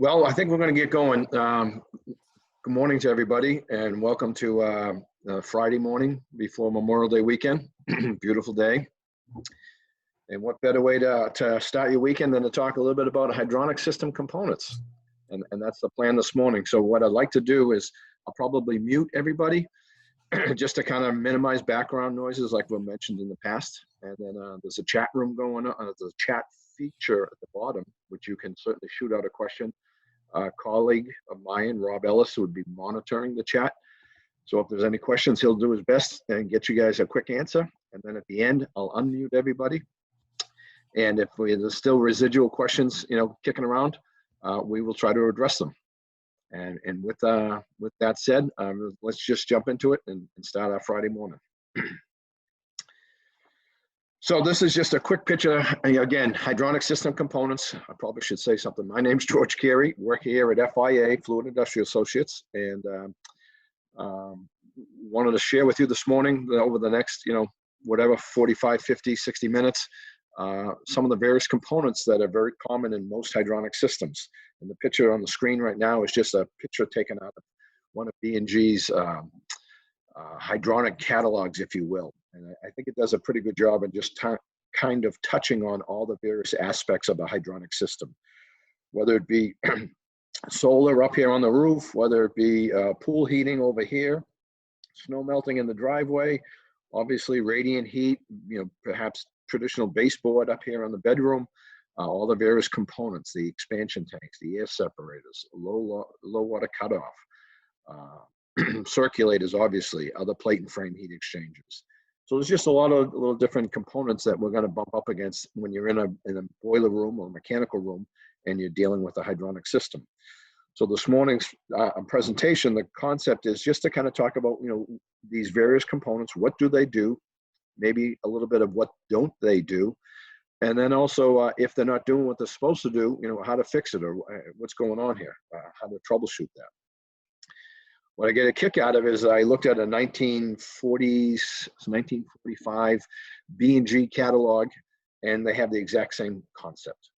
Well, I think we're going to get going. Good morning to everybody, and welcome to Friday morning before Memorial Day weekend. Beautiful day. And what better way to start your weekend than to talk a little bit about hydronic system components? And that's the plan this morning. So what I'd like to do is I'll probably mute everybody just to kind of minimize background noises like we mentioned in the past. And then there's a chat room going on. There's a chat feature at the bottom, which you can certainly shoot out a question. A colleague of mine, Rob Ellis, would be monitoring the chat. So if there's any questions, he'll do his best and get you guys a quick answer. And then at the end, I'll unmute everybody. And if there's still residual questions, kicking around, we will try to address them. And with that said, let's just jump into it and start our Friday morning. So this is just a quick picture. Again, hydronic system components. I probably should say something. My name's George Carey, work here at FIA, Fluid Industrial Associates, and wanted to share with you this morning over the next, whatever, 45, 50, 60 minutes, some of the various components that are very common in most hydronic systems. And the picture on the screen right now is just a picture taken out of one of B&G's hydronic catalogs, if you will. And I think it does a pretty good job of just kind of touching on all the various aspects of a hydronic system, whether it be solar up here on the roof, whether it be pool heating over here, snow melting in the driveway, obviously radiant heat, perhaps traditional baseboard up here on the bedroom, all the various components, the expansion tanks, the air separators, low water cutoff, circulators, obviously, other plate and frame heat exchangers. So there's just a lot of little different components that we're going to bump up against when you're in a boiler room or a mechanical room and you're dealing with a hydronic system. So this morning's presentation, the concept is just to kind of talk about, these various components. What do they do? Maybe a little bit of what don't they do? And then also, if they're not doing what they're supposed to do, how to fix it or what's going on here, how to troubleshoot that. What I get a kick out of is I looked at a 1945 B&G catalog, and they have the exact same concept.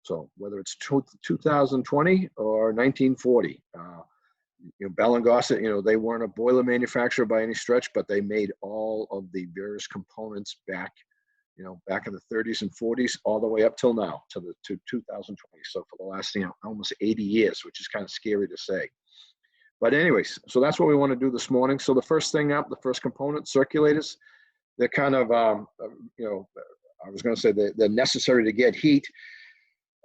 So whether it's 2020 or 1940, Bell and Gossett, they weren't a boiler manufacturer by any stretch, but they made all of the various components back in the 30s and 40s, all the way up till now, to 2020. So for the last, almost 80 years, which is kind of scary to say. But anyways, so that's what we want to do this morning. So the first thing up, the first component, circulators, they're kind of, I was going to say they're necessary to get heat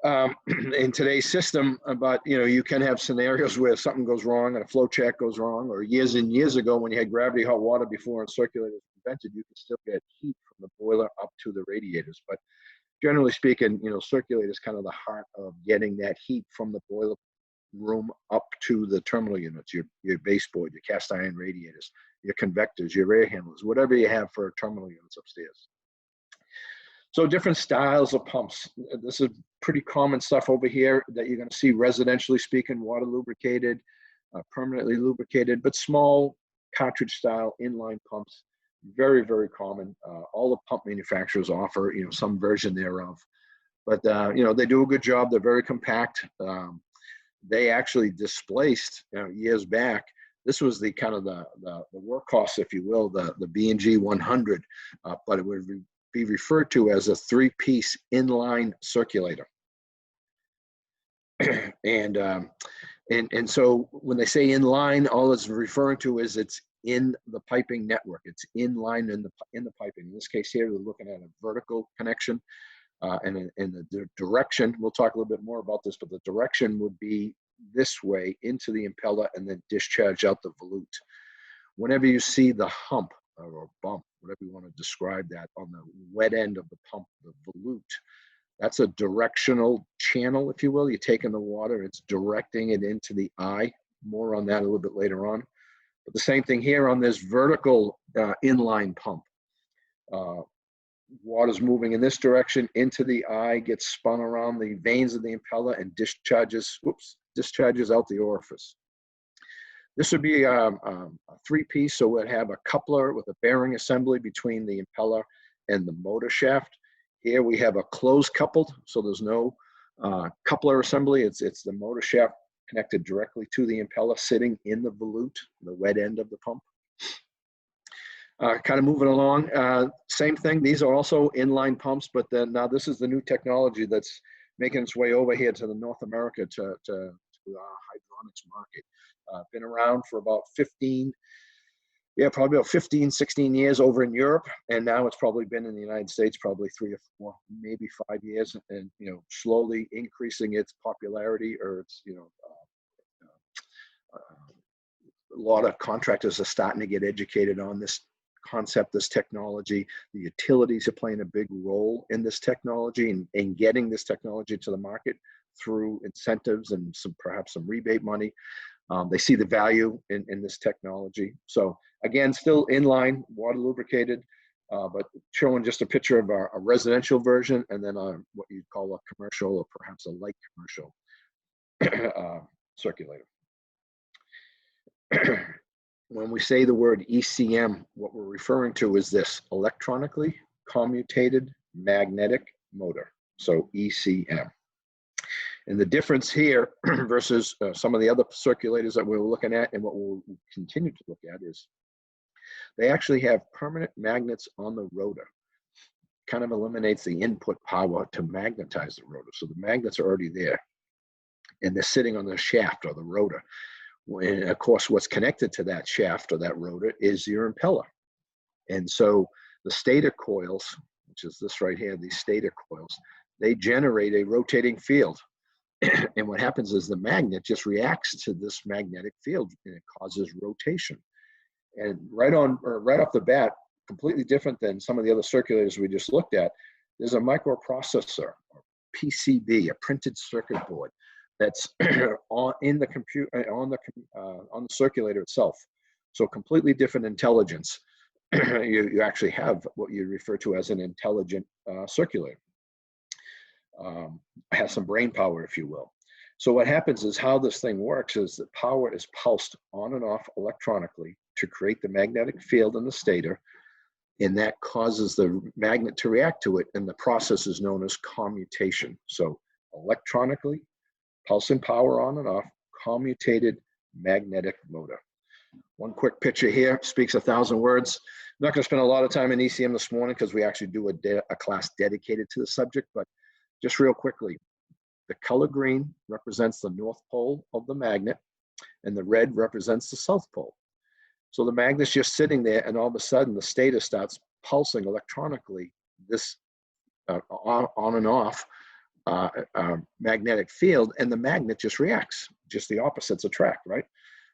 in today's system. But, you can have scenarios where something goes wrong and a flow check goes wrong, or years and years ago when you had gravity hot water before and circulators were invented, you can still get heat from the boiler up to the radiators. But generally speaking, circulator is kind of the heart of getting that heat from the boiler room up to the terminal units, your baseboard, your cast iron radiators, your convectors, your air handlers, whatever you have for terminal units upstairs. So different styles of pumps. This is pretty common stuff over here that you're going to see residentially speaking, water lubricated, permanently lubricated, but small cartridge style inline pumps, very, very common. All the pump manufacturers offer, some version thereof, but they do a good job. They're very compact. They actually displaced years back. This was the kind of the workhorse, if you will, the B&G 100, but it would be referred to as a 3-piece inline circulator. and so when they say inline, all it's referring to is it's in the piping network. It's inline in the piping. In this case here, we're looking at a vertical connection. And the direction, we'll talk a little bit more about this, but the direction would be this way into the impeller and then discharge out the volute. Whenever you see the hump or bump, whatever you want to describe that, on the wet end of the pump, the volute, that's a directional channel, if you will. You're taking the water, it's directing it into the eye. More on that a little bit later on. But the same thing here on this vertical inline pump. Water's moving in this direction into the eye, gets spun around the veins of the impeller and discharges out the orifice. This would be a 3-piece, so we'd have a coupler with a bearing assembly between the impeller and the motor shaft. Here we have a closed coupled, so there's no Coupler assembly, it's the motor shaft connected directly to the impeller sitting in the volute, the wet end of the pump. Kind of moving along, same thing. These are also inline pumps, but then now this is the new technology that's making its way over here to the North America to our hydronics market. Been around for about 15, probably about 15, 16 years over in Europe, and now it's probably been in the United States probably 3 or 4, maybe 5 years, and slowly increasing its popularity, or its a lot of contractors are starting to get educated on this concept, this technology. The utilities are playing a big role in this technology and getting this technology to the market through incentives and perhaps some rebate money. They see the value in this technology. So again, still inline, water lubricated, but showing just a picture of a residential version, and then what you'd call a commercial or perhaps a light commercial circulator. When we say the word ECM, what we're referring to is this: electronically commutated magnetic motor. So ECM. And the difference here versus some of the other circulators that we were looking at and what we'll continue to look at is they actually have permanent magnets on the rotor. Kind of eliminates the input power to magnetize the rotor. So the magnets are already there and they're sitting on the shaft or the rotor. And of course, what's connected to that shaft or that rotor is your impeller. And so the stator coils, which is this right here, these stator coils, they generate a rotating field. And what happens is the magnet just reacts to this magnetic field and it causes rotation. And right off the bat, completely different than some of the other circulators we just looked at, there's a microprocessor, or PCB, a printed circuit board, that's on the circulator itself. So completely different intelligence. You actually have what you refer to as an intelligent circulator. Has some brain power, if you will. So what happens is how this thing works is that power is pulsed on and off electronically to create the magnetic field in the stator, and that causes the magnet to react to it, and the process is known as commutation. So electronically pulsing power on and off, commutated magnetic motor. One quick picture here speaks 1,000 words. I'm not going to spend a lot of time in ECM this morning because we actually do a class dedicated to the subject, but just real quickly, the color green represents the north pole of the magnet, and the red represents the south pole. So the magnet's just sitting there, and all of a sudden the stator starts pulsing electronically this on and off magnetic field, and the magnet just reacts. Just the opposites attract, right?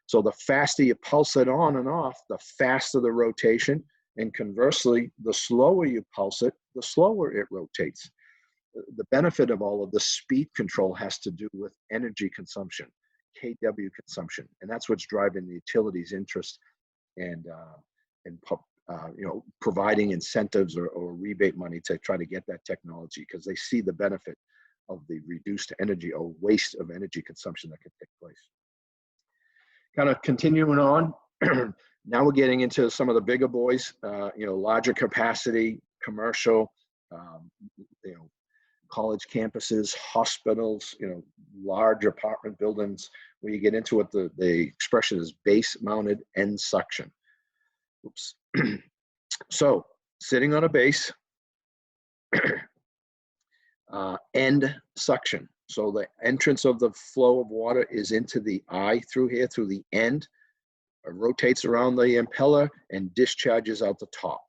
So the faster you pulse it on and off, the faster the rotation, and conversely, the slower you pulse it, the slower it rotates. The benefit of all of the speed control has to do with energy consumption, kW consumption, and that's what's driving the utilities' interest and providing incentives or rebate money to try to get that technology, because they see the benefit of the reduced energy or waste of energy consumption that can take place. Kind of continuing on, now we're getting into some of the bigger boys, larger capacity, commercial, college campuses, hospitals, large apartment buildings, where you get into what the expression is base-mounted end suction. Oops. So sitting on a base, end suction. So the entrance of the flow of water is into the eye through here, through the end, rotates around the impeller and discharges out the top.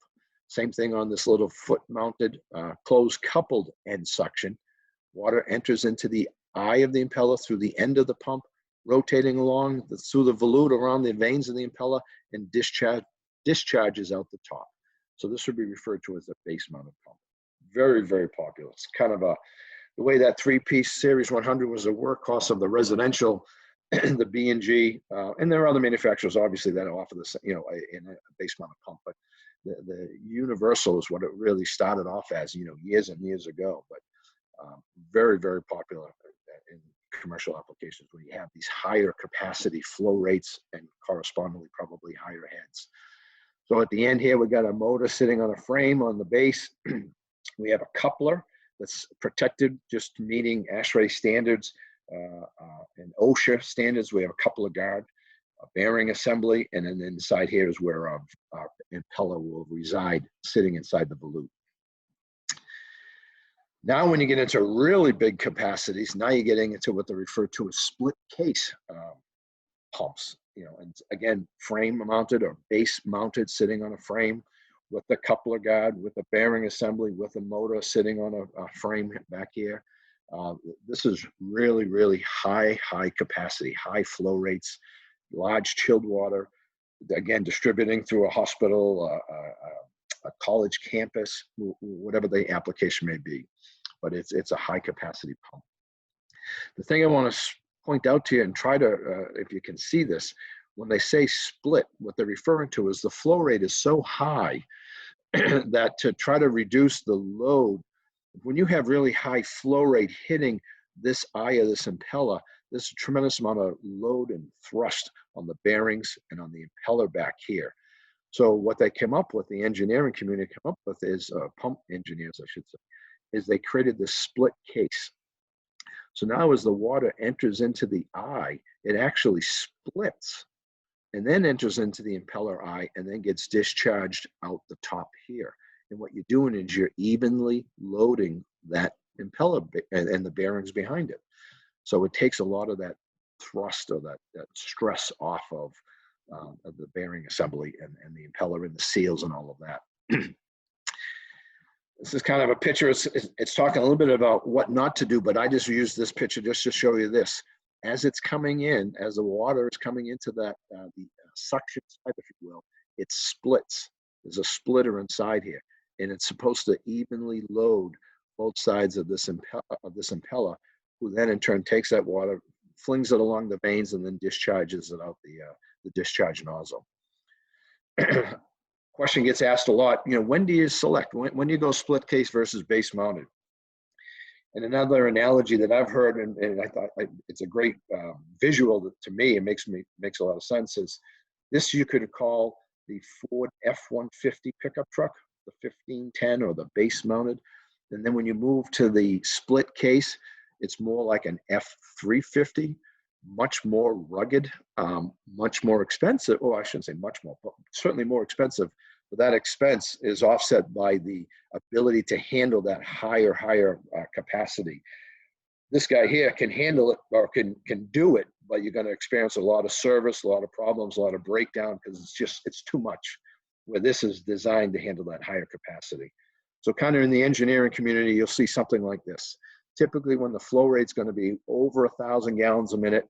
Same thing on this little foot-mounted closed coupled end suction. Water enters into the eye of the impeller through the end of the pump, rotating along through the volute around the vanes of the impeller, and discharges out the top. So this would be referred to as a base-mounted pump. Very, very popular. It's kind of the way that three-piece Series 100 was a workhorse of the residential, the B&G, and there are other manufacturers, obviously, that offer this, in a base-mounted pump, but the universal is what it really started off as, years and years ago, but very, very popular in commercial applications where you have these higher capacity flow rates and correspondingly probably higher heads. So at the end here, we got a motor sitting on a frame on the base. We have a coupler that's protected, just meeting ASHRAE standards and OSHA standards. We have a couple of guard, a bearing assembly, and then inside here is where our impeller will reside, sitting inside the volute. Now, when you get into really big capacities, now you're getting into what they refer to as split case pumps. You know, and again, frame mounted or base mounted, sitting on a frame with the coupler guard, with a bearing assembly, with a motor sitting on a frame back here. This is really, really high capacity, high flow rates, large chilled water, again, distributing through a hospital, a college campus, whatever the application may be. But it's a high capacity pump. The thing I want to point out to you and try to, if you can see this, when they say split, what they're referring to is the flow rate is so high that to try to reduce the load, when you have really high flow rate hitting this eye of this impeller, there's a tremendous amount of load and thrust on the bearings and on the impeller back here. So what they came up with, the engineering community came up with is, pump engineers, I should say, is they created this split case. So now as the water enters into the eye, it actually splits and then enters into the impeller eye and then gets discharged out the top here. And what you're doing is you're evenly loading that impeller and the bearings behind it. So it takes a lot of that thrust or that stress off of the bearing assembly and the impeller and the seals and all of that. This is kind of a picture. It's talking a little bit about what not to do, but I just used this picture just to show you this. As it's coming in, as the water is coming into that the suction side, if you will, it splits. There's a splitter inside here, and it's supposed to evenly load both sides of this impeller, who then in turn takes that water, flings it along the veins, and then discharges it out the discharge nozzle. Question gets asked a lot, you know, when do you select? When do you go split case versus base mounted? And another analogy that I've heard, and I thought it's a great visual to me, it makes a lot of sense, is this you could call the Ford F-150 pickup truck, the 1510 or the base mounted. And then when you move to the split case, it's more like an F-350, much more rugged, much more expensive. Oh, I shouldn't say much more, but certainly more expensive. But that expense is offset by the ability to handle that higher capacity. This guy here can handle it, or can do it, but you're going to experience a lot of service, a lot of problems, a lot of breakdown, because it's too much. Where this is designed to handle that higher capacity. So kind of in the engineering community, you'll see something like this. Typically when the flow rate's going to be over 1,000 gallons a minute,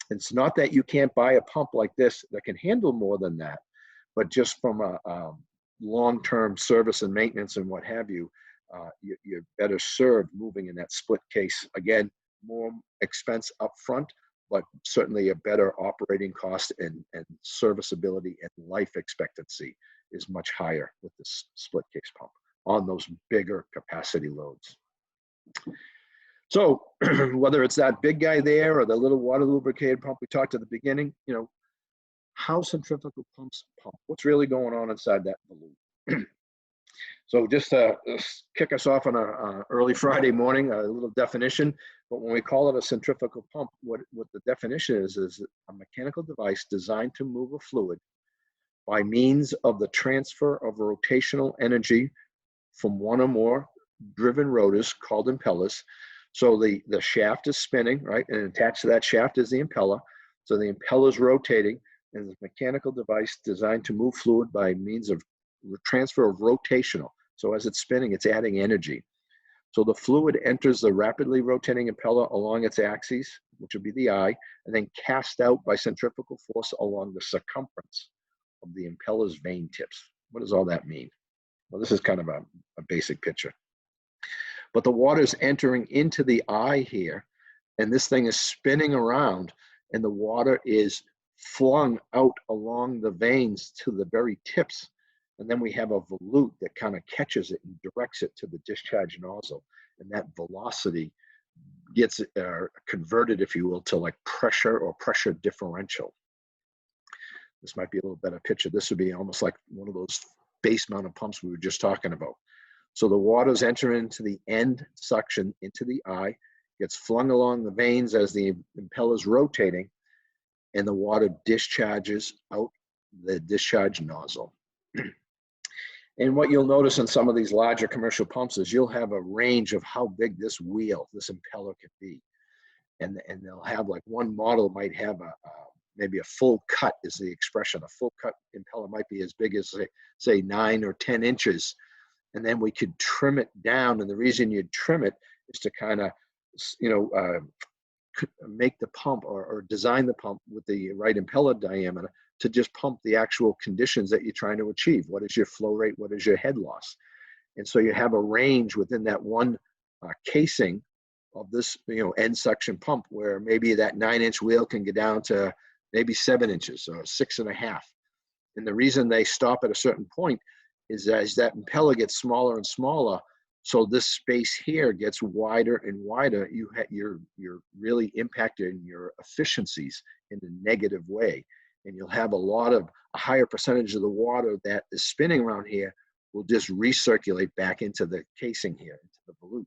it's not that you can't buy a pump like this that can handle more than that, but just from a long-term service and maintenance and what have you, you're better served moving in that split case. Again, more expense up front, but certainly a better operating cost and serviceability and life expectancy is much higher with this split case pump on those bigger capacity loads. So whether it's that big guy there or the little water lubricated pump we talked at the beginning, you know, how centrifugal pumps pump? What's really going on inside that balloon? So just to kick us off on an early Friday morning, a little definition. But when we call it a centrifugal pump, what the definition is a mechanical device designed to move a fluid by means of the transfer of rotational energy from one or more driven rotors called impellers. So the shaft is spinning, right? And attached to that shaft is the impeller. So the impeller is rotating, and the mechanical device designed to move fluid by means of transfer of rotational. So as it's spinning, it's adding energy. So the fluid enters the rapidly rotating impeller along its axis, which would be the eye, and then cast out by centrifugal force along the circumference of the impeller's vane tips. What does all that mean? Well, this is kind of a basic picture. But the water is entering into the eye here, and this thing is spinning around, and the water is flung out along the veins to the very tips. And then we have a volute that kind of catches it and directs it to the discharge nozzle. And that velocity gets converted, if you will, to like pressure or pressure differential. This might be a little better picture. This would be almost like one of those base mounted pumps we were just talking about. So the water's entering into the end suction, into the eye, gets flung along the veins as the impeller's rotating, and the water discharges out the discharge nozzle. And what you'll notice in some of these larger commercial pumps is you'll have a range of how big this wheel, this impeller can be. And they'll have, like, one model might have maybe a full cut is the expression. A full cut impeller might be as big as, say 9 or 10 inches. And then we could trim it down. And the reason you'd trim it is to kind of, make the pump or design the pump with the right impeller diameter to just pump the actual conditions that you're trying to achieve. What is your flow rate? What is your head loss? And so you have a range within that one casing of this, end suction pump, where maybe that 9-inch wheel can get down to maybe 7 inches or 6.5. And the reason they stop at a certain point is as that impeller gets smaller and smaller, so this space here gets wider and wider, you're really impacting your efficiencies in a negative way. And you'll have a higher percentage of the water that is spinning around here will just recirculate back into the casing here, into the volute.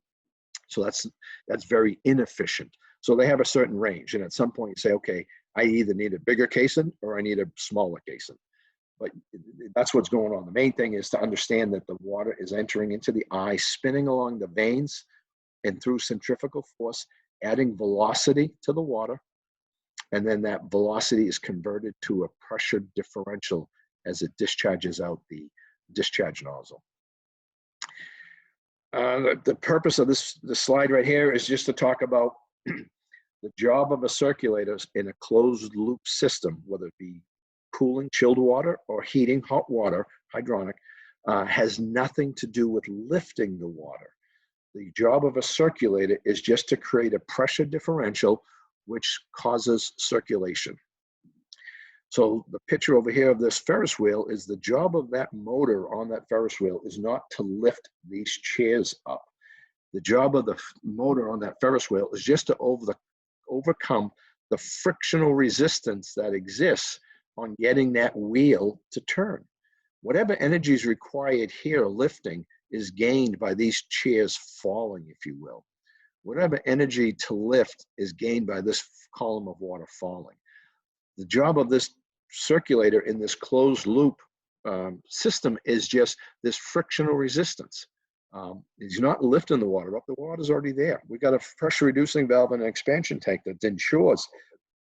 So that's very inefficient. So they have a certain range. And at some point you say, okay, I either need a bigger casing or I need a smaller casing. But that's what's going on. The main thing is to understand that the water is entering into the eye, spinning along the veins and through centrifugal force, adding velocity to the water. And then that velocity is converted to a pressure differential as it discharges out the discharge nozzle. The purpose of this slide right here is just to talk about the job of a circulator in a closed loop system, whether it be cooling chilled water or heating hot water, hydronic, has nothing to do with lifting the water. The job of a circulator is just to create a pressure differential which causes circulation. So the picture over here of this Ferris wheel is the job of that motor on that Ferris wheel is not to lift these chairs up. The job of the motor on that Ferris wheel is just to overcome the frictional resistance that exists on getting that wheel to turn. Whatever energy is required here, lifting, is gained by these chairs falling, if you will. Whatever energy to lift is gained by this column of water falling. The job of this circulator in this closed loop system is just this frictional resistance. It's not lifting the water up, the water's already there. We've got a pressure reducing valve and an expansion tank that ensures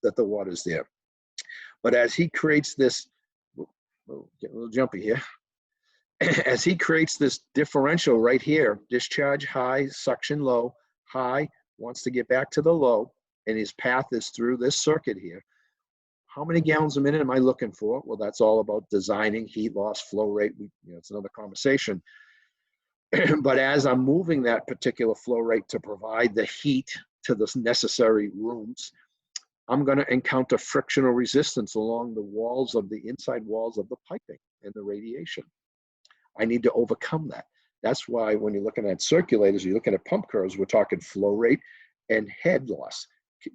that the water's there. But as he creates this, we'll get a little jumpy here. As he creates this differential right here, discharge high, suction low, high, wants to get back to the low, and his path is through this circuit here. How many gallons a minute am I looking for? Well, that's all about designing heat loss, flow rate. It's another conversation. But as I'm moving that particular flow rate to provide the heat to the necessary rooms, I'm going to encounter frictional resistance along the walls of the inside walls of the piping and the radiation. I need to overcome that. That's why when you're looking at circulators, you're looking at pump curves, we're talking flow rate and head loss,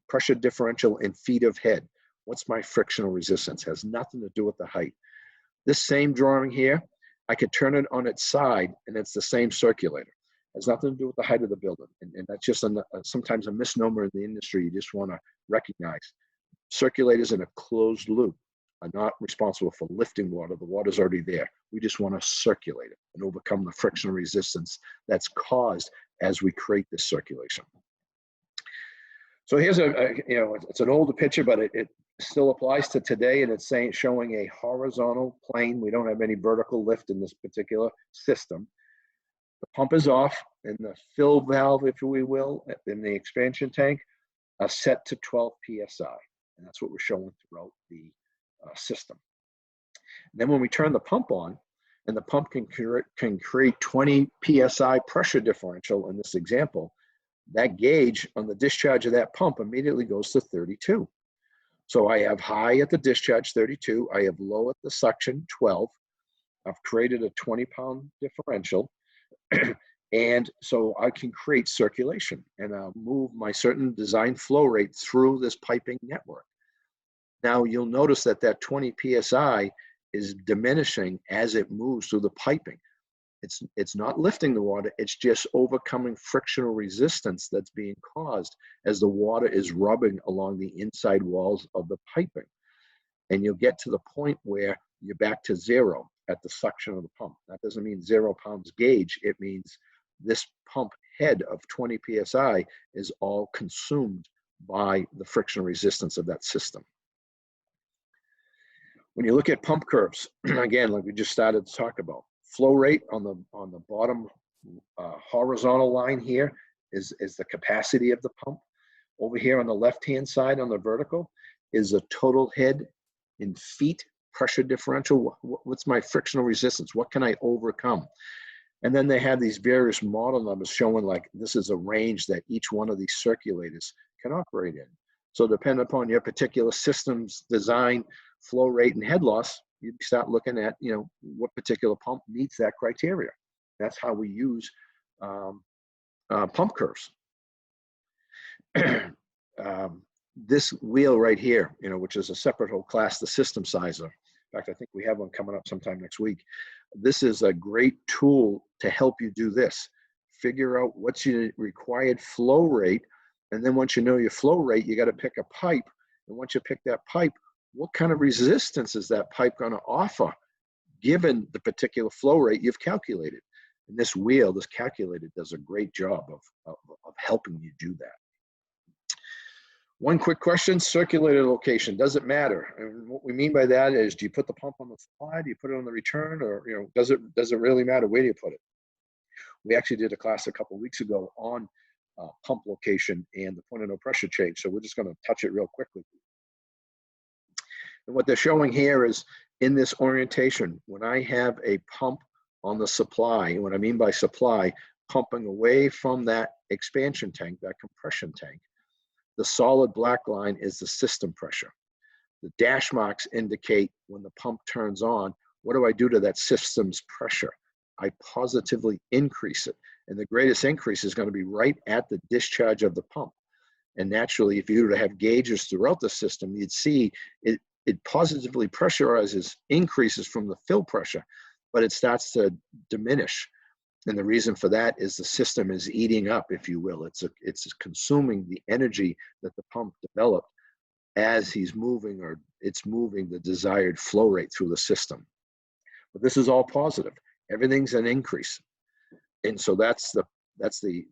pressure differential and feet of head. What's my frictional resistance? Has nothing to do with the height. This same drawing here, I could turn it on its side and it's the same circulator. Has nothing to do with the height of the building. And that's just sometimes a misnomer in the industry you just want to recognize. Circulators in a closed loop are not responsible for lifting water. The water's already there. We just want to circulate it and overcome the frictional resistance that's caused as we create this circulation. So here's it's an older picture, but it still applies to today, and it's showing a horizontal plane. We don't have any vertical lift in this particular system. The pump is off, and the fill valve, if we will, in the expansion tank are set to 12 psi, and that's what we're showing throughout the system. And then when we turn the pump on, and the pump can create 20 psi pressure differential in this example, that gauge on the discharge of that pump immediately goes to 32. So I have high at the discharge, 32. I have low at the suction, 12. I've created a 20-pound differential. And so I can create circulation, and I'll move my certain design flow rate through this piping network. Now you'll notice that 20 psi is diminishing as it moves through the piping. It's not lifting the water, it's just overcoming frictional resistance that's being caused as the water is rubbing along the inside walls of the piping. And you'll get to the point where you're back to zero at the suction of the pump. That doesn't mean 0 pounds gauge. It means this pump head of 20 PSI is all consumed by the frictional resistance of that system. When you look at pump curves, again, like we just started to talk about, flow rate on the bottom horizontal line here is the capacity of the pump. Over here on the left-hand side on the vertical is a total head in feet pressure differential. What's my frictional resistance? What can I overcome? And then they have these various model numbers showing like this is a range that each one of these circulators can operate in. So depending upon your particular system's design, flow rate, and head loss, you start looking at, you know, what particular pump meets that criteria. That's how we use pump curves. This wheel right here, you know, which is a separate whole class, the system sizer. In fact, I think we have one coming up sometime next week. This is a great tool to help you do this. Figure out what's your required flow rate. And then once you know your flow rate, you got to pick a pipe. And once you pick that pipe, what kind of resistance is that pipe going to offer given the particular flow rate you've calculated? And this wheel, this calculator, does a great job of helping you do that. One quick question, circulator location, does it matter? And what we mean by that is, do you put the pump on the supply, do you put it on the return, or, you know, does it really matter? Where do you put it? We actually did a class a couple of weeks ago on pump location and the point of no pressure change, so we're just going to touch it real quickly. And what they're showing here is in this orientation, when I have a pump on the supply, and what I mean by supply, pumping away from that expansion tank, that compression tank, the solid black line is the system pressure. The dash marks indicate when the pump turns on, what do I do to that system's pressure? I positively increase it. And the greatest increase is going to be right at the discharge of the pump. And naturally, if you were to have gauges throughout the system, you'd see it positively pressurizes, increases from the fill pressure, but it starts to diminish. And the reason for that is the system is eating up, if you will. It's consuming the energy that the pump developed as he's moving, or it's moving the desired flow rate through the system. But this is all positive. Everything's an increase. And so that's the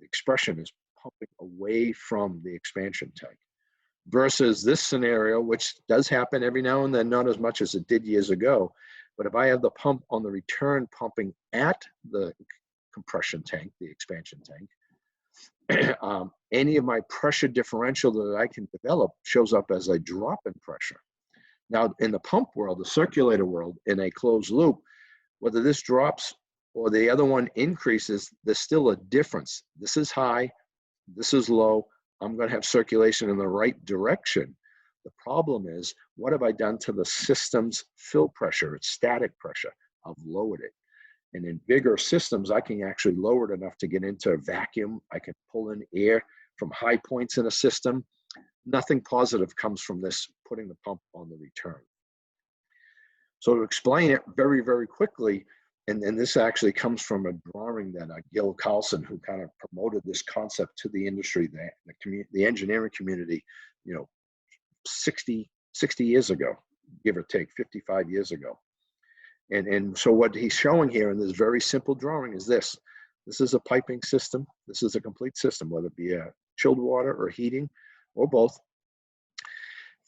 expression is pumping away from the expansion tank. Versus this scenario, which does happen every now and then, not as much as it did years ago. But if I have the pump on the return pumping at the compression tank, the expansion tank, any of my pressure differential that I can develop shows up as a drop in pressure. Now, in the pump world, the circulator world, in a closed loop, whether this drops or the other one increases, there's still a difference. This is high, this is low. I'm going to have circulation in the right direction. The problem is, what have I done to the system's fill pressure? It's static pressure. I've lowered it. And in bigger systems, I can actually lower it enough to get into a vacuum. I can pull in air from high points in a system. Nothing positive comes from this, putting the pump on the return. So to explain it very, very quickly, and this actually comes from a drawing that Gil Carlson, who kind of promoted this concept to the industry, the engineering community, you know, 60 years ago, give or take, 55 years ago. And so what he's showing here in this very simple drawing is this. This is a piping system. This is a complete system, whether it be a chilled water or heating or both.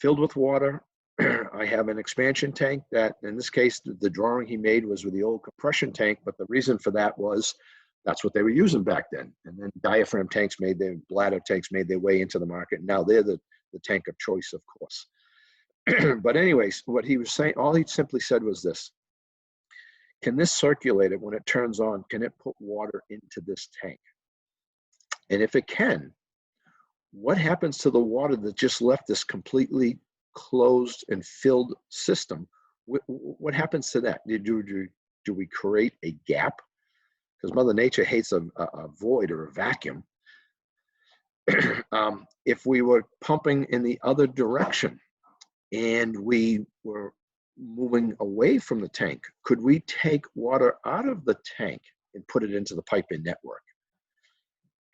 Filled with water, I have an expansion tank that, in this case, the drawing he made was with the old compression tank, but the reason for that was that's what they were using back then. And then diaphragm tanks bladder tanks made their way into the market. Now they're the tank of choice, of course. But anyways, what he was saying, all he simply said was this: can this circulator, when it turns on, can it put water into this tank? And if it can, what happens to the water that just left this completely closed and filled system? What happens to that? Do we create a gap? Because Mother Nature hates a void or a vacuum. If we were pumping in the other direction and we were moving away from the tank, could we take water out of the tank and put it into the pipe-in network?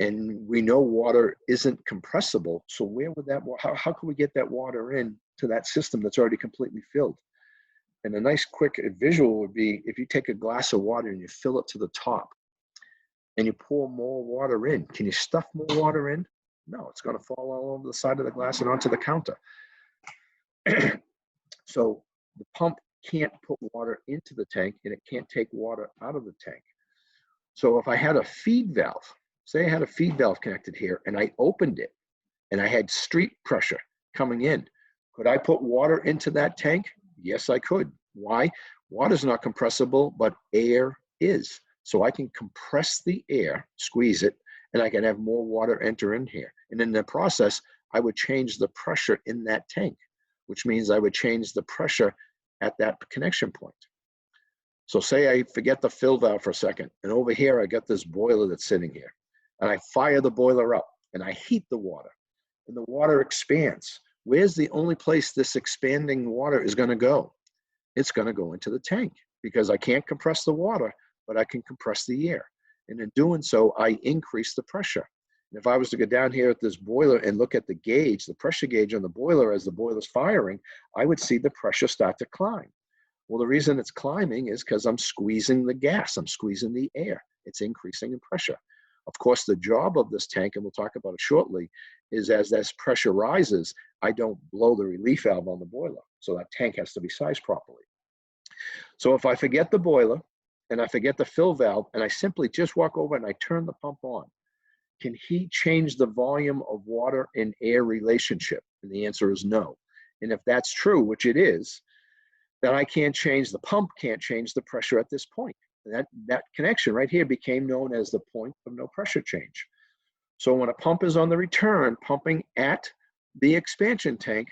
And we know water isn't compressible, so where would that, how can we get that water in to that system that's already completely filled? And a nice quick visual would be if you take a glass of water and you fill it to the top and you pour more water in, can you stuff more water in? No, it's going to fall all over the side of the glass and onto the counter. So the pump can't put water into the tank and it can't take water out of the tank. So if I had a feed valve, say I had a feed valve connected here and I opened it and I had street pressure coming in, could I put water into that tank? Yes, I could. Why? Water's not compressible, but air is. So I can compress the air, squeeze it, and I can have more water enter in here. And in the process, I would change the pressure in that tank, which means I would change the pressure at that connection point. So say I forget the fill valve for a second, and over here I got this boiler that's sitting here, and I fire the boiler up, and I heat the water, and the water expands. Where's the only place this expanding water is going to go? It's going to go into the tank because I can't compress the water, but I can compress the air. And in doing so, I increase the pressure. And if I was to go down here at this boiler and look at the gauge, the pressure gauge on the boiler as the boiler's firing, I would see the pressure start to climb. Well, the reason it's climbing is because I'm squeezing the gas, I'm squeezing the air. It's increasing in pressure. Of course, the job of this tank, and we'll talk about it shortly, is as this pressure rises, I don't blow the relief valve on the boiler. So that tank has to be sized properly. So if I forget the boiler and I forget the fill valve and I simply just walk over and I turn the pump on, can he change the volume of water and air relationship? And the answer is no. And if that's true, which it is, then I can't change, the pump can't change the pressure at this point. That connection right here became known as the point of no pressure change. So when a pump is on the return, pumping at the expansion tank,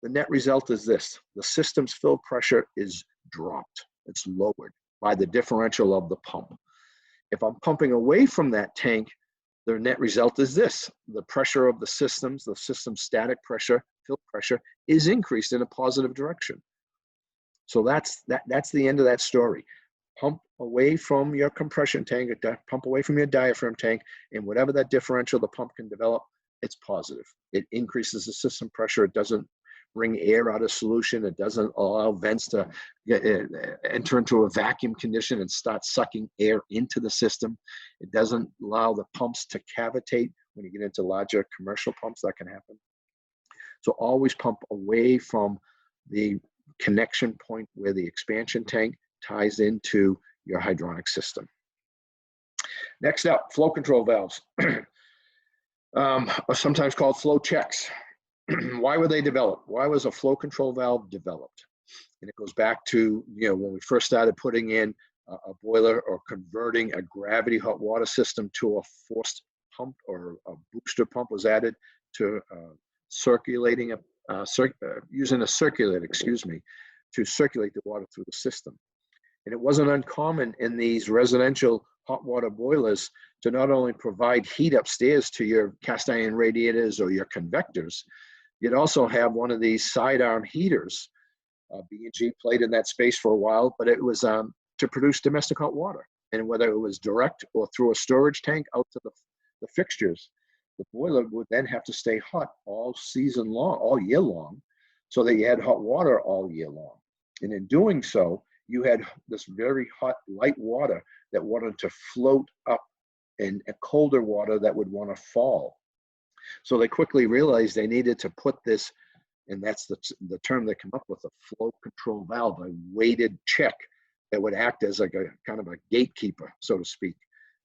the net result is this: the system's fill pressure is dropped. It's lowered by the differential of the pump. If I'm pumping away from that tank, the net result is this: the pressure of the system's static pressure, fill pressure, is increased in a positive direction. So that's the end of that story. Pump away from your compression tank, pump away from your diaphragm tank, and whatever that differential the pump can develop, it's positive. It increases the system pressure. It doesn't bring air out of solution. It doesn't allow vents to enter into a vacuum condition and start sucking air into the system. It doesn't allow the pumps to cavitate. When you get into larger commercial pumps, that can happen. So always pump away from the connection point where the expansion tank ties into your hydronic system. Next up, flow control valves, are sometimes called flow checks. Why were they developed? Why was a flow control valve developed? And it goes back to, when we first started putting in a boiler or converting a gravity hot water system to a forced pump, or a booster pump was added to using a circulator, to circulate the water through the system. And it wasn't uncommon in these residential hot water boilers to not only provide heat upstairs to your cast iron radiators or your convectors, you'd also have one of these sidearm heaters. B&G played in that space for a while, but it was to produce domestic hot water. And whether it was direct or through a storage tank out to the fixtures, the boiler would then have to stay hot all season long, all year long, so that you had hot water all year long. And in doing so, you had this very hot, light water that wanted to float up, and a colder water that would want to fall. So they quickly realized they needed to put this, and that's the term they come up with, a flow control valve, a weighted check that would act as like a kind of a gatekeeper, so to speak.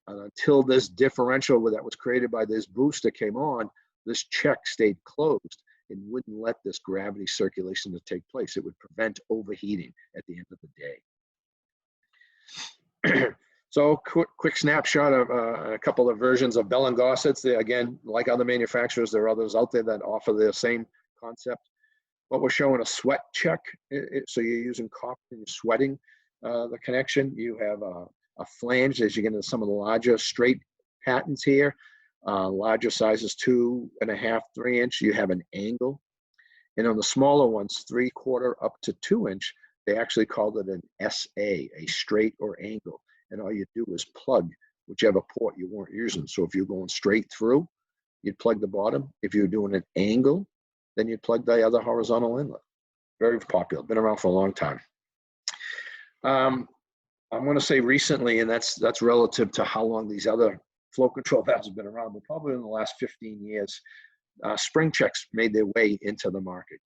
Until this differential that was created by this booster came on, this check stayed closed and wouldn't let this gravity circulation to take place. It would prevent overheating at the end of the day. So quick snapshot of a couple of versions of Bell & Gossets. Again, like other manufacturers, there are others out there that offer the same concept. But we're showing a sweat check. So you're using copper and you're sweating the connection. You have a flange as you get into some of the larger straight patents here. Larger sizes, 2.5, 3 inch, you have an angle. And on the smaller ones, 3/4 up to 2 inch, They actually called it an SA, a straight or angle. And all you do is plug whichever port you weren't using. So if you're going straight through, you'd plug the bottom. If you're doing an angle, then you'd plug the other horizontal inlet. Very popular, been around for a long time. I'm going to say recently, and that's relative to how long these other flow control valves have been around, but probably in the last 15 years, spring checks made their way into the market.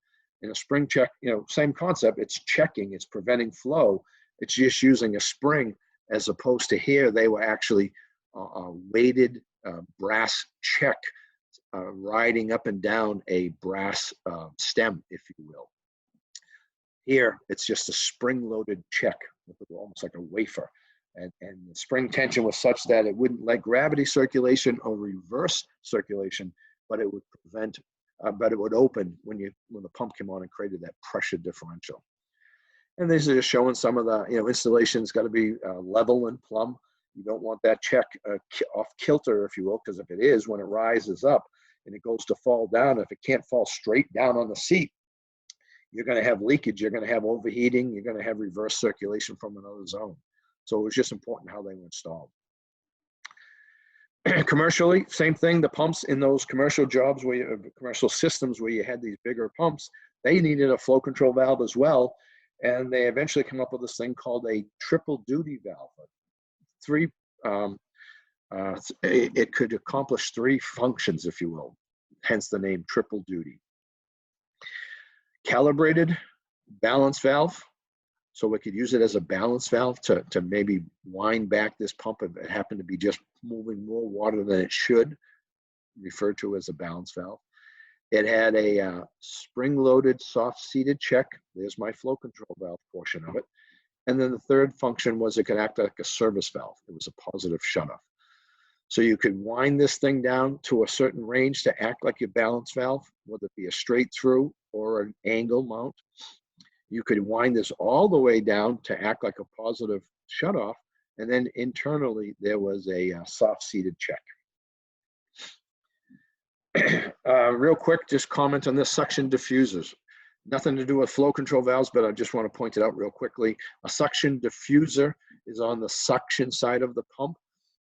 And a spring check, same concept, it's checking, it's preventing flow, it's just using a spring, as opposed to here, they were actually weighted brass check riding up and down a brass stem, if you will. Here, it's just a spring-loaded check, almost like a wafer. And the spring tension was such that it wouldn't let gravity circulation or reverse circulation, but it would prevent, but it would open when the pump came on and created that pressure differential. And these are just showing some of the, installation's got to be level and plumb. You don't want that check off kilter, if you will, because if it is, when it rises up and it goes to fall down, if it can't fall straight down on the seat, you're going to have leakage, you're going to have overheating, you're going to have reverse circulation from another zone. So it was just important how they were installed. Commercially, same thing. The pumps in those commercial jobs, commercial systems where you had these bigger pumps, they needed a flow control valve as well. And they eventually come up with this thing called a triple duty valve. It could accomplish 3 functions, if you will, hence the name triple duty. Calibrated balance valve, so we could use it as a balance valve to maybe wind back this pump if it happened to be just moving more water than it should, referred to as a balance valve. It had a spring-loaded soft-seated check. There's my flow control valve portion of it. And then the third function was it could act like a service valve. It was a positive shutoff. So you could wind this thing down to a certain range to act like your balance valve, whether it be a straight through or an angle mount. You could wind this all the way down to act like a positive shutoff. And then internally, there was a soft-seated check. Real quick, just comment on this: suction diffusers. Nothing to do with flow control valves, but I just want to point it out real quickly. A suction diffuser is on the suction side of the pump,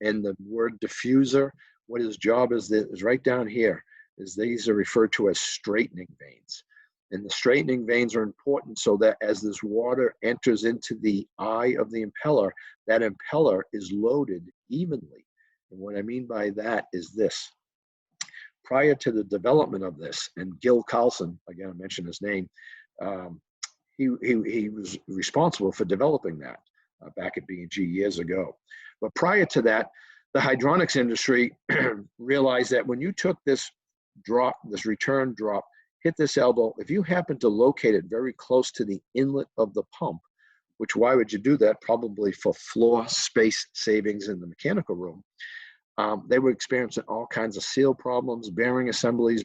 and the word diffuser, what his job is right down here, is these are referred to as straightening vanes. And the straightening vanes are important so that as this water enters into the eye of the impeller, that impeller is loaded evenly. And what I mean by that is this. Prior to the development of this, and Gil Carlson, again, I mentioned his name, he was responsible for developing that back at B&G years ago. But prior to that, the hydronics industry realized that when you took this drop, this return drop, hit this elbow, if you happen to locate it very close to the inlet of the pump, which why would you do that? Probably for floor space savings in the mechanical room. They were experiencing all kinds of seal problems, bearing assemblies,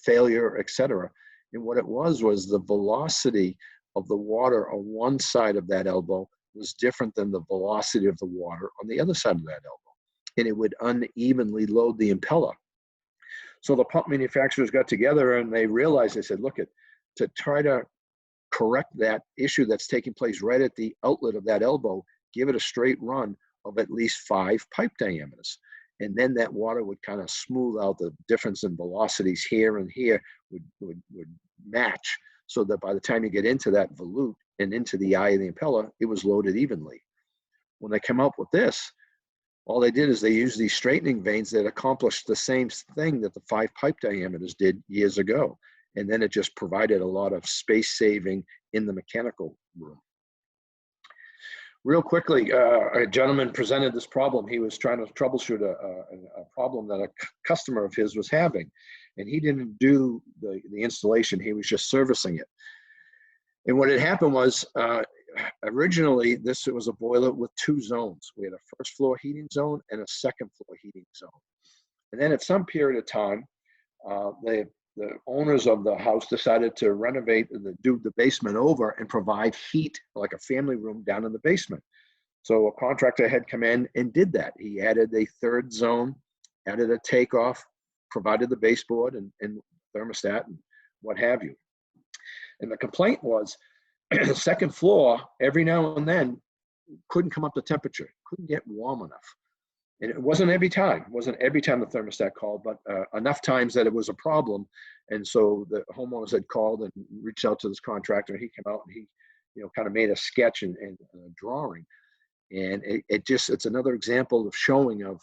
failure, etc. And what it was the velocity of the water on one side of that elbow was different than the velocity of the water on the other side of that elbow. And it would unevenly load the impeller. So the pump manufacturers got together and they realized, they said, look, to try to correct that issue that's taking place right at the outlet of that elbow, give it a straight run of at least 5 pipe diameters. And then that water would kind of smooth out the difference in velocities here and here would match, so that by the time you get into that volute and into the eye of the impeller, it was loaded evenly. When they came up with this, all they did is they used these straightening vanes that accomplished the same thing that the 5 pipe diameters did years ago. And then it just provided a lot of space saving in the mechanical room. Real quickly, a gentleman presented this problem. He was trying to troubleshoot a problem that a customer of his was having. And he didn't do the installation, he was just servicing it. And what had happened was, originally, this was a boiler with 2 zones. We had a first floor heating zone and a second floor heating zone. And then at some period of time, the owners of the house decided to renovate, do the basement over and provide heat, like a family room down in the basement. So a contractor had come in and did that. He added a 3rd zone, added a takeoff, provided the baseboard and thermostat and what have you. And the complaint was The second floor, every now and then, couldn't come up to temperature, couldn't get warm enough. And it wasn't every time. It wasn't every time the thermostat called, but enough times that it was a problem. And so the homeowners had called and reached out to this contractor. He came out and he, kind of made a sketch and a drawing. And it's another example of showing of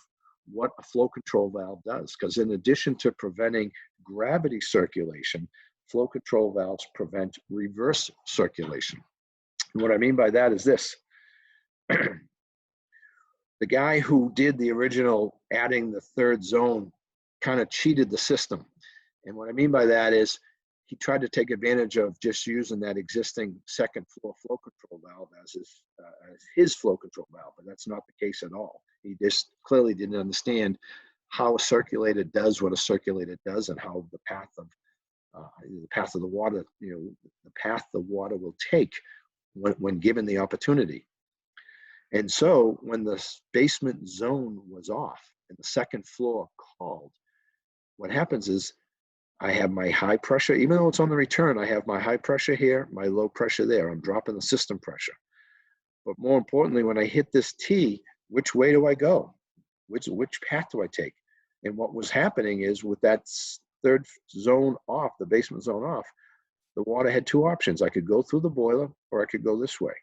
what a flow control valve does. Because in addition to preventing gravity circulation, flow control valves prevent reverse circulation. And what I mean by that is this. The guy who did the original adding the third zone kind of cheated the system. And what I mean by that is he tried to take advantage of just using that existing second floor flow control valve as his flow control valve, but that's not the case at all. He just clearly didn't understand how a circulator does what a circulator does and how the path of the water, the path the water will take when given the opportunity. And so when the basement zone was off and the second floor called, what happens is I have my high pressure, even though it's on the return, I have my high pressure here, my low pressure there. I'm dropping the system pressure. But more importantly, when I hit this T, which way do I go? Which path do I take? And what was happening is with that third zone off, the basement zone off, the water had two options. I could go through the boiler or I could go this way.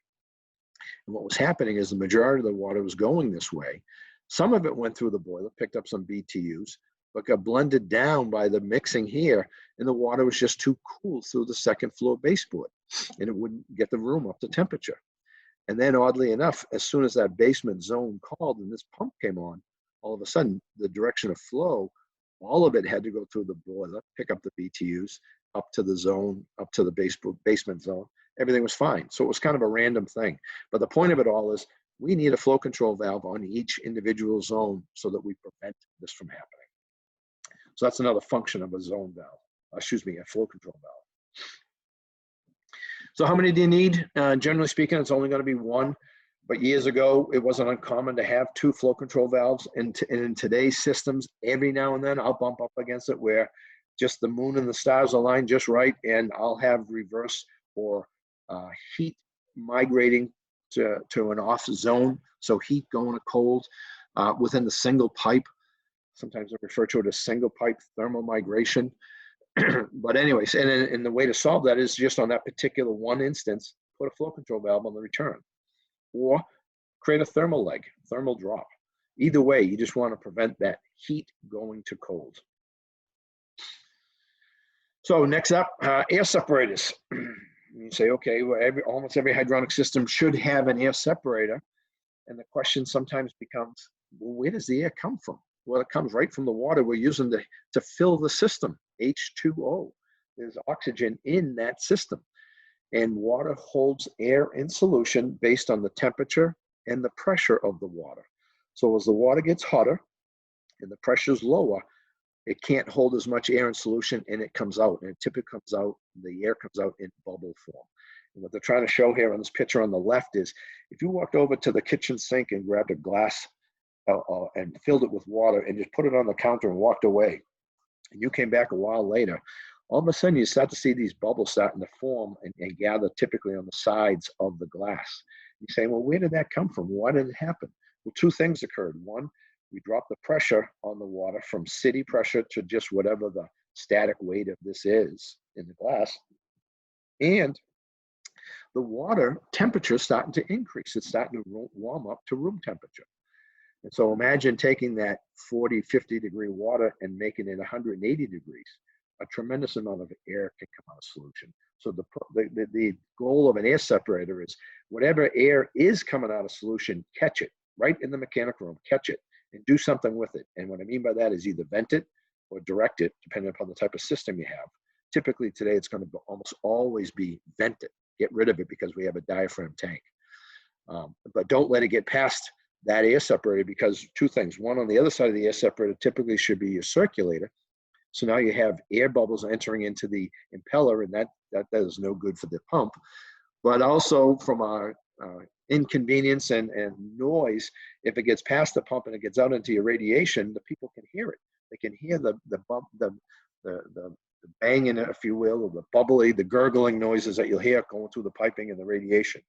And what was happening is the majority of the water was going this way. Some of it went through the boiler, picked up some BTUs, but got blended down by the mixing here, and the water was just too cool through the second floor baseboard, and it wouldn't get the room up to temperature. And then oddly enough, as soon as that basement zone called and this pump came on, all of a sudden the direction of flow, all of it had to go through the boiler, pick up the BTUs, up to the zone, up to the basement zone. Everything was fine. So it was kind of a random thing. But the point of it all is we need a flow control valve on each individual zone so that we prevent this from happening. So that's another function of a zone valve, a flow control valve. So how many do you need? Generally speaking, it's only going to be one. But years ago, it wasn't uncommon to have two flow control valves. And in today's systems, every now and then I'll bump up against it where just the moon and the stars align just right, and I'll have reverse or heat migrating to an off zone. So heat going to cold within the single pipe. Sometimes I refer to it as single pipe thermal migration. But anyways, and the way to solve that is just on that particular one instance, put a flow control valve on the return or create a thermal leg, thermal drop. Either way, you just want to prevent that heat going to cold. So next up, air separators. You say, okay, well, almost every hydronic system should have an air separator. And the question sometimes becomes, well, where does the air come from? Well, it comes right from the water we're using to fill the system, H2O. There's oxygen in that system. And water holds air in solution based on the temperature and the pressure of the water. So as the water gets hotter and the pressure is lower, it can't hold as much air in solution and it comes out. And it typically comes out, the air comes out in bubble form. And what they're trying to show here on this picture on the left is if you walked over to the kitchen sink and grabbed a glass and filled it with water and just put it on the counter and walked away, and you came back a while later, all of a sudden you start to see these bubbles starting to form and gather typically on the sides of the glass. You say, well, where did that come from? Why did it happen? Well, two things occurred. One, we dropped the pressure on the water from city pressure to just whatever the static weight of this is in the glass. And the water temperature is starting to increase. It's starting to warm up to room temperature. And so imagine taking that 40, 50 degree water and making it 180 degrees. A tremendous amount of air can come out of solution. So the goal of an air separator is whatever air is coming out of solution, catch it right in the mechanical room, catch it and do something with it. And what I mean by that is either vent it or direct it, depending upon the type of system you have. Typically today, it's going to almost always be vented. Get rid of it because we have a diaphragm tank. But don't let it get past that air separator because two things. One, on the other side of the air separator typically should be your circulator. So now you have air bubbles entering into the impeller, and that is no good for the pump. But also from our inconvenience and noise, if it gets past the pump and it gets out into your radiation, the people can hear it. They can hear the bump, the banging, if you will, or the bubbly, the gurgling noises that you'll hear going through the piping and the radiation.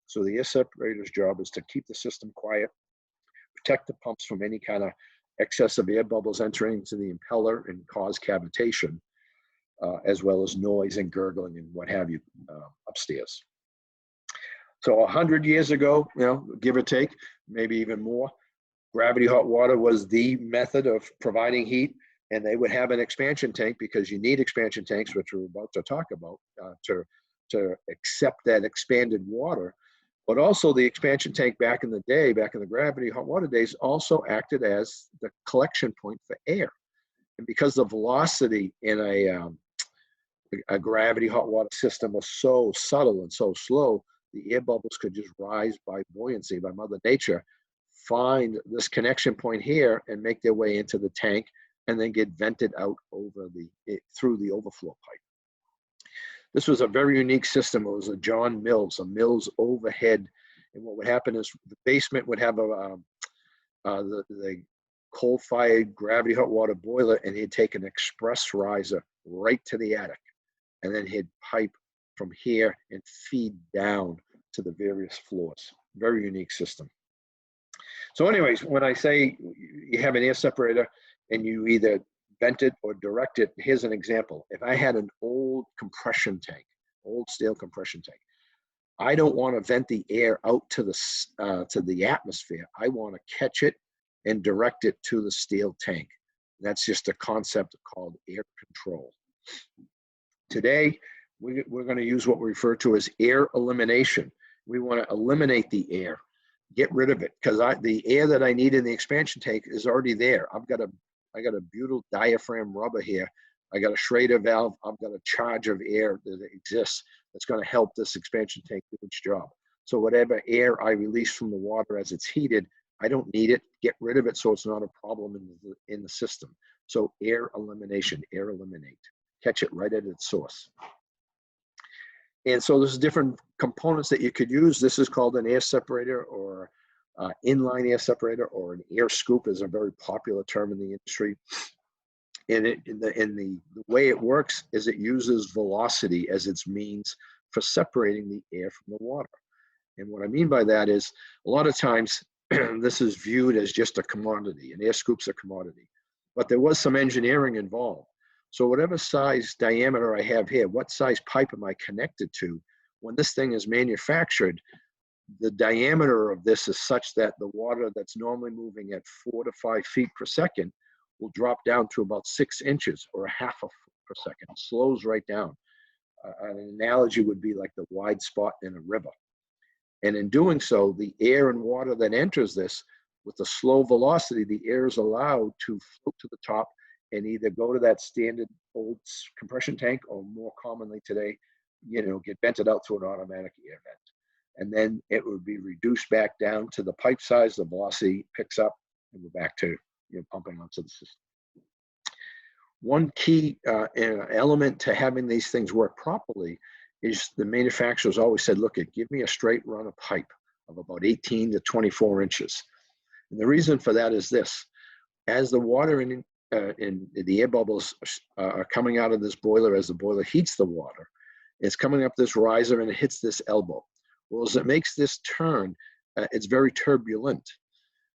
So the air separator's job is to keep the system quiet, protect the pumps from any kind of excess of air bubbles entering into the impeller and cause cavitation, as well as noise and gurgling and what have you upstairs. So 100 years ago, give or take, maybe even more, gravity hot water was the method of providing heat, and they would have an expansion tank because you need expansion tanks, which we're about to talk about, to accept that expanded water. But also the expansion tank back in the day, back in the gravity hot water days, also acted as the collection point for air. And because the velocity in a gravity hot water system was so subtle and so slow, the air bubbles could just rise by buoyancy, by Mother Nature, find this connection point here and make their way into the tank and then get vented out through the overflow pipe. This was a very unique system. It was a Mills overhead. And what would happen is the basement would have the coal-fired gravity hot water boiler, and he'd take an express riser right to the attic. And then he'd pipe from here and feed down to the various floors. Very unique system. So anyways, when I say you have an air separator and you either vent it or direct it, here's an example. If I had an old compression tank, old steel compression tank, I don't want to vent the air out to the atmosphere. I want to catch it and direct it to the steel tank. That's just a concept called air control. Today, we're going to use what we refer to as air elimination. We want to eliminate the air, get rid of it, because the air that I need in the expansion tank is already there. I got a butyl diaphragm rubber here. I got a Schrader valve. I've got a charge of air that exists that's going to help this expansion tank do its job. So whatever air I release from the water as it's heated, I don't need it. Get rid of it so it's not a problem in the system. So air elimination, air eliminate. Catch it right at its source. And so there's different components that you could use. This is called an air separator, or inline air separator, or an air scoop is a very popular term in the industry. And the way it works is it uses velocity as its means for separating the air from the water. And what I mean by that is a lot of times this is viewed as just a commodity. An air scoop's a commodity. But there was some engineering involved. So whatever size diameter I have here, what size pipe am I connected to? When this thing is manufactured, the diameter of this is such that the water that's normally moving at 4 to 5 feet per second will drop down to about 6 inches, or a half a foot per second. It slows right down. An analogy would be like the wide spot in a river. And in doing so, the air and water that enters this, with a slow velocity, the air is allowed to float to the top and either go to that standard old compression tank, or more commonly today, get vented out through an automatic air vent. And then it would be reduced back down to the pipe size, the velocity picks up, and we're back to pumping onto the system. One key element to having these things work properly is the manufacturers always said, look, give me a straight run of pipe of about 18 to 24 inches. And the reason for that is this: as the water in the air bubbles are coming out of this boiler, as the boiler heats the water, it's coming up this riser and it hits this elbow. Well, as it makes this turn, it's very turbulent.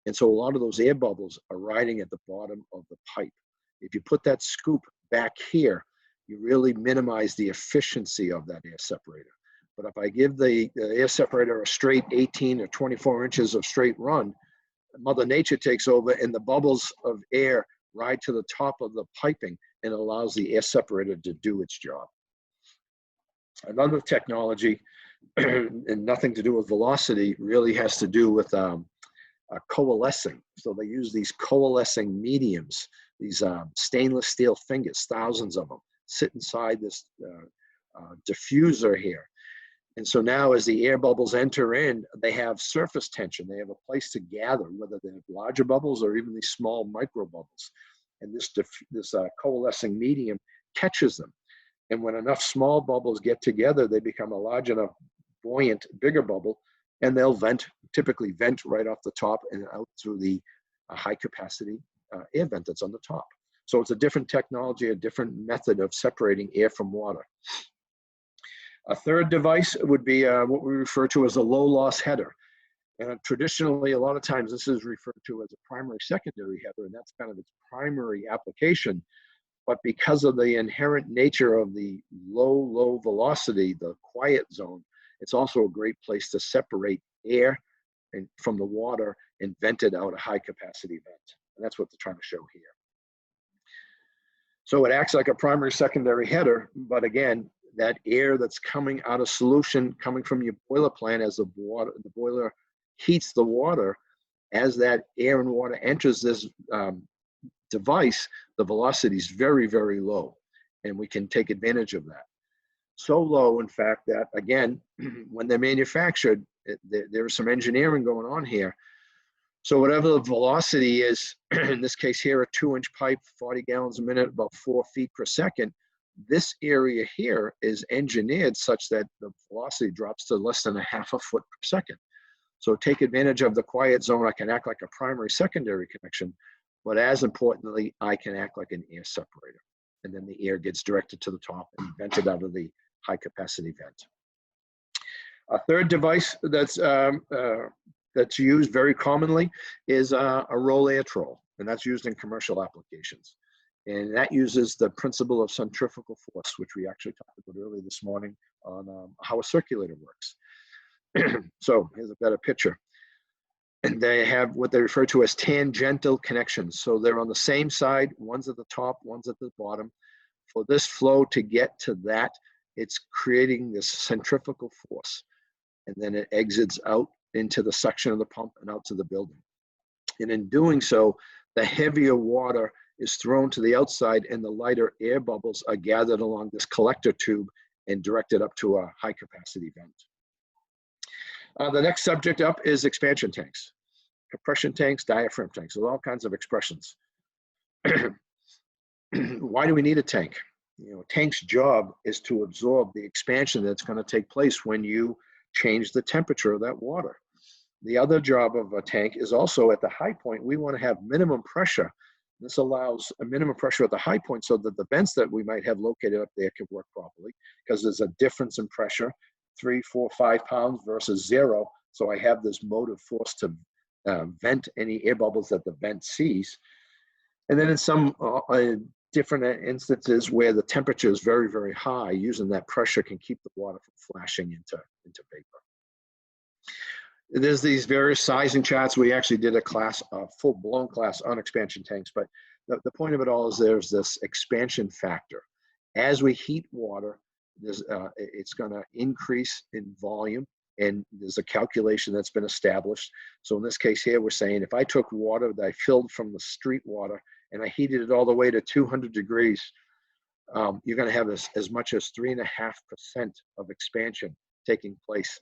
And so a lot of those air bubbles are riding at the bottom of the pipe. If you put that scoop back here, you really minimize the efficiency of that air separator. But if I give the air separator a straight 18 or 24 inches of straight run, Mother Nature takes over and the bubbles of air ride to the top of the piping and allows the air separator to do its job. Another technology, and nothing to do with velocity, really has to do with coalescing. So they use these coalescing mediums, these stainless steel fingers, thousands of them, sit inside this diffuser here. And so now as the air bubbles enter in, they have surface tension. They have a place to gather, whether they're larger bubbles or even these small micro bubbles. And this coalescing medium catches them. And when enough small bubbles get together, they become a large enough, buoyant, bigger bubble, and they'll typically vent right off the top and out through the high capacity air vent that's on the top. So it's a different technology, a different method of separating air from water. A third device would be what we refer to as a low loss header. And traditionally, a lot of times this is referred to as a primary secondary header, and that's kind of its primary application. But because of the inherent nature of the low velocity, the quiet zone, it's also a great place to separate air from the water and vent it out a high capacity vent. And that's what they're trying to show here. So it acts like a primary secondary header, but again, that air that's coming out of solution, coming from your boiler plant as the boiler heats the water, as that air and water enters this device, the velocity is very, very low, and we can take advantage of that. So low, in fact, that again, when they're manufactured, there's some engineering going on here. So whatever the velocity is, in this case here, a 2-inch pipe, 40 gallons a minute, about 4 feet per second, this area here is engineered such that the velocity drops to less than 1/2 foot per second. So take advantage of the quiet zone. I can act like a primary secondary connection, but as importantly, I can act like an air separator. And then the air gets directed to the top and vented out of the high capacity vent. A third device that's used very commonly is a roll air troll, and that's used in commercial applications. And that uses the principle of centrifugal force, which we actually talked about earlier this morning on how a circulator works. So here's a better picture. And they have what they refer to as tangential connections. So they're on the same side, one's at the top, one's at the bottom. For this flow to get to that, it's creating this centrifugal force. And then it exits out into the section of the pump and out to the building. And in doing so, the heavier water is thrown to the outside and the lighter air bubbles are gathered along this collector tube and directed up to a high capacity vent. The next subject up is expansion tanks, compression tanks, diaphragm tanks, with all kinds of expressions. Why do we need a tank? You know, a tank's job is to absorb the expansion that's going to take place when you change the temperature of that water. The other job of a tank is also at the high point, we want to have minimum pressure. This allows a minimum pressure at the high point so that the vents that we might have located up there can work properly, because there's a difference in pressure, 3, 4, 5 pounds versus 0. So I have this motive force to vent any air bubbles that the vent sees. And then in some different instances where the temperature is very, very high, using that pressure can keep the water from flashing into vapor. There's these various sizing charts. We actually did a class, a full-blown class on expansion tanks, but the point of it all is there's this expansion factor. As we heat water, it's going to increase in volume, and there's a calculation that's been established. So in this case here, we're saying if I took water that I filled from the street water and I heated it all the way to 200 degrees, you're going to have as much as 3.5% of expansion taking place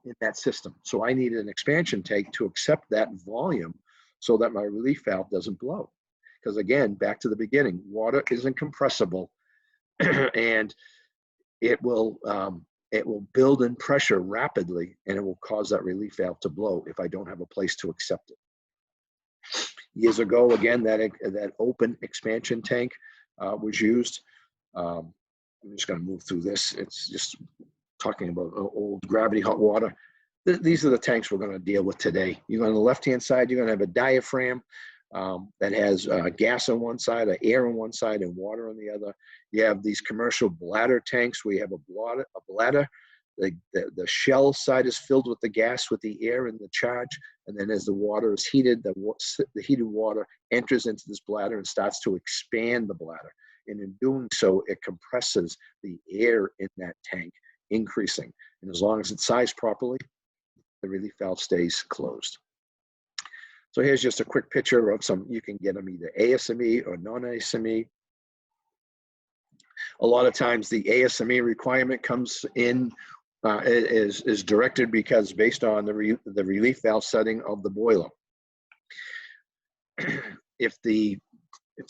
in that system. So I need an expansion tank to accept that volume so that my relief valve doesn't blow. Because again, back to the beginning, water isn't compressible and it will build in pressure rapidly, and it will cause that relief valve to blow if I don't have a place to accept it. Years ago, again, that open expansion tank was used. I'm just going to move through this. It's just talking about old gravity hot water. These are the tanks we're going to deal with today. You're on the left-hand side, you're going to have a diaphragm that has gas on one side, air on one side, and water on the other. You have these commercial bladder tanks where you have a bladder. The shell side is filled with the gas, with the air and the charge, and then as the water is heated, the heated water enters into this bladder and starts to expand the bladder. And in doing so, it compresses the air in that tank, increasing. And as long as it's sized properly, the relief valve stays closed. So here's just a quick picture of some. You can get them either ASME or non-ASME. A lot of times the ASME requirement comes in, is directed because based on the relief valve setting of the boiler. If the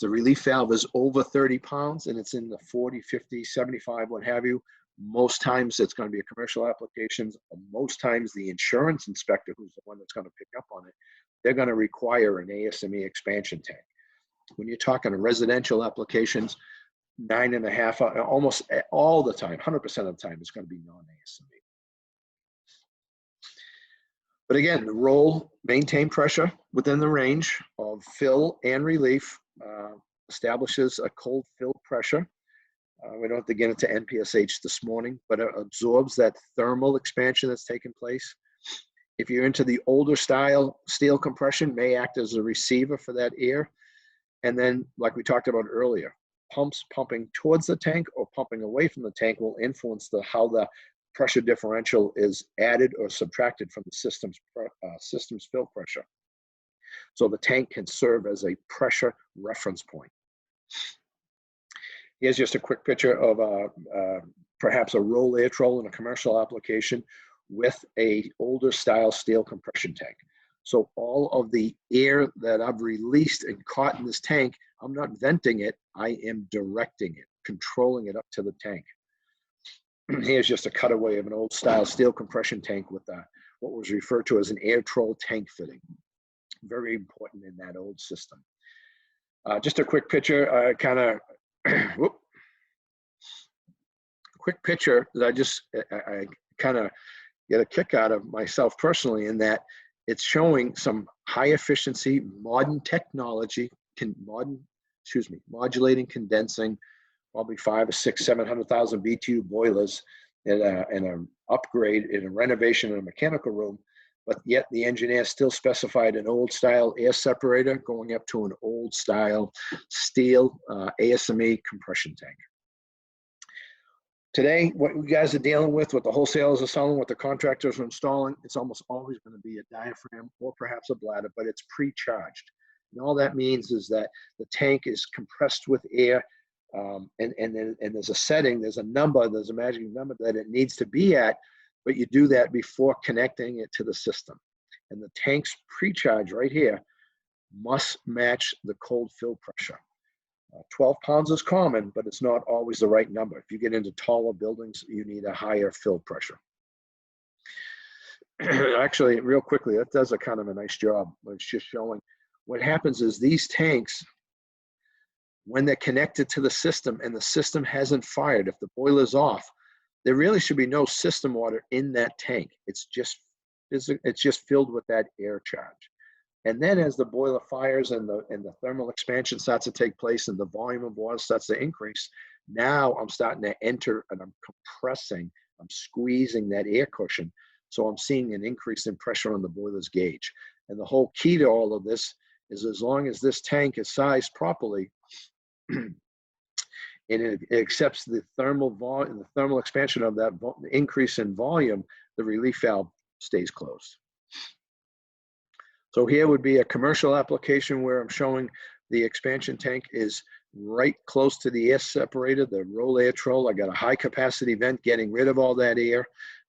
relief valve is over 30 pounds and it's in the 40, 50, 75, what have you, most times it's going to be a commercial application. Most times the insurance inspector, who's the one that's going to pick up on it, they're going to require an ASME expansion tank. When you're talking residential applications, 9.5, almost all the time, 100% of the time, it's going to be non-ASME. But again, the roll, maintain pressure within the range of fill and relief, establishes a cold fill pressure. We don't have to get into NPSH this morning, but it absorbs that thermal expansion that's taking place. If you're into the older style, steel compression may act as a receiver for that air. And then, like we talked about earlier, pumps pumping towards the tank or pumping away from the tank will influence how the pressure differential is added or subtracted from the system's fill pressure. So the tank can serve as a pressure reference point. Here's just a quick picture of perhaps a roll air troll in a commercial application with a older style steel compression tank. So all of the air that I've released and caught in this tank, I'm not venting it, I am directing it, controlling it up to the tank. Here's just a cutaway of an old style steel compression tank with what was referred to as an air troll tank fitting. Very important in that old system. Just a quick picture, quick picture that I kind of get a kick out of myself personally, in that it's showing some high efficiency, modern technology, modulating, condensing, probably 500,000 or 600,000, 700,000 BTU boilers and an upgrade in a renovation in a mechanical room. But yet the engineer still specified an old style air separator going up to an old style steel ASME compression tank. Today, what you guys are dealing with, what the wholesalers are selling, what the contractors are installing, it's almost always going to be a diaphragm or perhaps a bladder, but it's pre-charged. And all that means is that the tank is compressed with air, and there's a setting, there's a number, there's a magic number that it needs to be at, but you do that before connecting it to the system. And the tank's pre-charge right here must match the cold fill pressure. 12 pounds is common, but it's not always the right number. If you get into taller buildings, you need a higher fill pressure. Actually, real quickly, that does a kind of a nice job. It's just showing what happens is these tanks, when they're connected to the system and the system hasn't fired, if the boiler's off, there really should be no system water in that tank. It's just filled with that air charge. And then as the boiler fires and the thermal expansion starts to take place and the volume of water starts to increase, now I'm starting to enter and I'm compressing, I'm squeezing that air cushion. So I'm seeing an increase in pressure on the boiler's gauge. And the whole key to all of this is, as long as this tank is sized properly, and it accepts the thermal volume, the thermal expansion of that increase in volume, the relief valve stays closed. So here would be a commercial application where I'm showing the expansion tank is right close to the air separator, the roll air troll. I got a high capacity vent getting rid of all that air.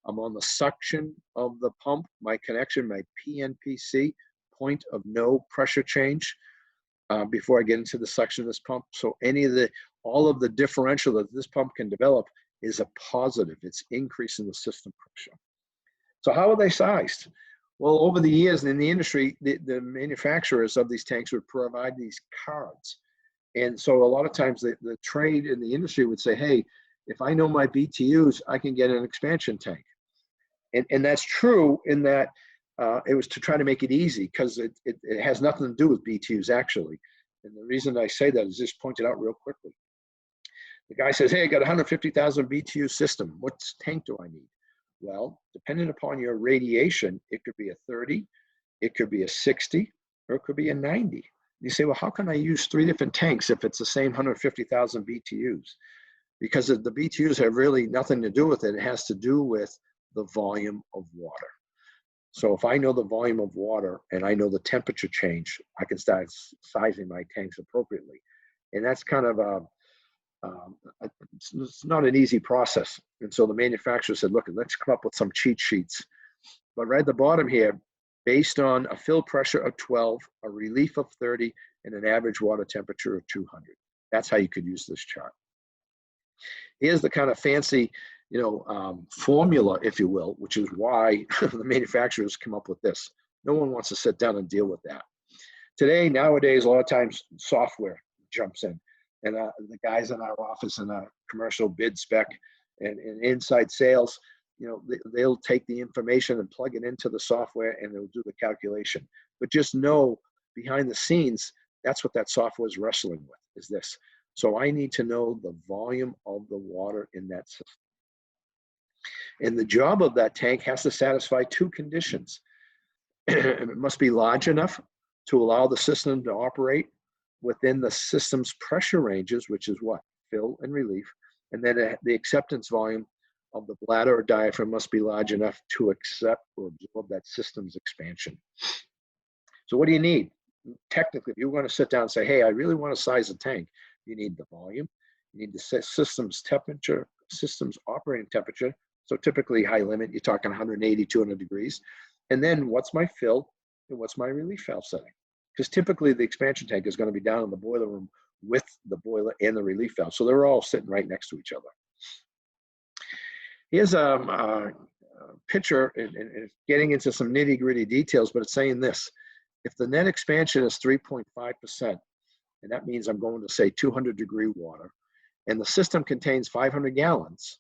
I'm on the suction of the pump, my connection, my PNPC, point of no pressure change, before I get into the suction of this pump. So all of the differential that this pump can develop is a positive. It's increasing the system pressure. So how are they sized? Well, over the years in the industry, the manufacturers of these tanks would provide these cards. And so a lot of times the trade in the industry would say, hey, if I know my BTUs, I can get an expansion tank. And that's true in that it was to try to make it easy, because it has nothing to do with BTUs actually. And the reason I say that is just pointed out real quickly. The guy says, hey, I got a 150,000 BTU system. What tank do I need? Well, depending upon your radiation, it could be a 30, it could be a 60, or it could be a 90. You say, well, how can I use 3 different tanks if it's the same 150,000 BTUs? Because the BTUs have really nothing to do with it. It has to do with the volume of water. So if I know the volume of water and I know the temperature change, I can start sizing my tanks appropriately. And that's kind of it's not an easy process. And so the manufacturer said, look, let's come up with some cheat sheets. But right at the bottom here, based on a fill pressure of 12, a relief of 30, and an average water temperature of 200. That's how you could use this chart. Here's the kind of fancy, formula, if you will, which is why the manufacturers come up with this. No one wants to sit down and deal with that. Today, nowadays, a lot of times software jumps in, and the guys in our office in our commercial bid spec and inside sales, they'll take the information and plug it into the software and they'll do the calculation. But just know behind the scenes, that's what that software is wrestling with, is this. So I need to know the volume of the water in that system. And the job of that tank has to satisfy two conditions. It must be large enough to allow the system to operate within the system's pressure ranges, which is what? Fill and relief. And then the acceptance volume of the bladder or diaphragm must be large enough to accept or absorb that system's expansion. So what do you need? Technically, if you want to sit down and say, hey, I really want to size a tank, you need the volume, you need the system's temperature, system's operating temperature. So typically high limit, you're talking 180, 200 degrees. And then what's my fill and what's my relief valve setting? Because typically the expansion tank is going to be down in the boiler room with the boiler and the relief valve. So they're all sitting right next to each other. Here's a picture, and it's getting into some nitty gritty details, but it's saying this: if the net expansion is 3.5%, and that means I'm going to say 200 degree water, and the system contains 500 gallons,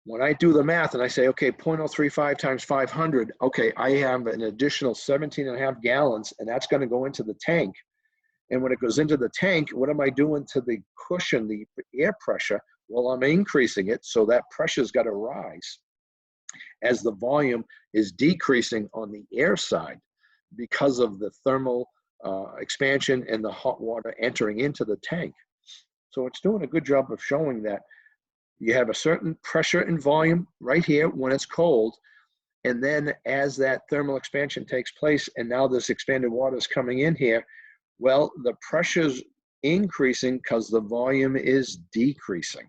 when I do the math and I say, okay, 0.035 times 500, okay, I have an additional 17.5 gallons, and that's going to go into the tank. And when it goes into the tank, what am I doing to the cushion, the air pressure? Well, I'm increasing it, so that pressure's got to rise as the volume is decreasing on the air side because of the thermal expansion and the hot water entering into the tank. So it's doing a good job of showing that you have a certain pressure and volume right here when it's cold, and then as that thermal expansion takes place and now this expanded water is coming in here, well, the pressure's increasing because the volume is decreasing.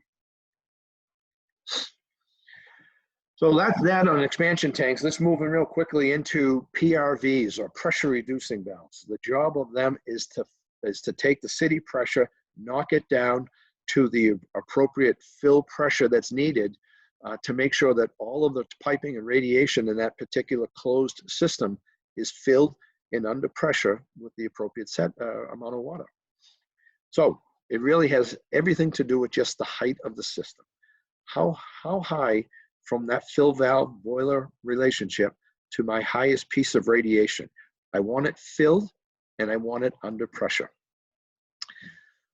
So that's that on expansion tanks. Let's move in real quickly into PRVs, or pressure reducing valves. The job of them is to take the city pressure, knock it down to the appropriate fill pressure that's needed to make sure that all of the piping and radiation in that particular closed system is filled and under pressure with the appropriate amount of water. So it really has everything to do with just the height of the system. How high from that fill valve boiler relationship to my highest piece of radiation. I want it filled and I want it under pressure.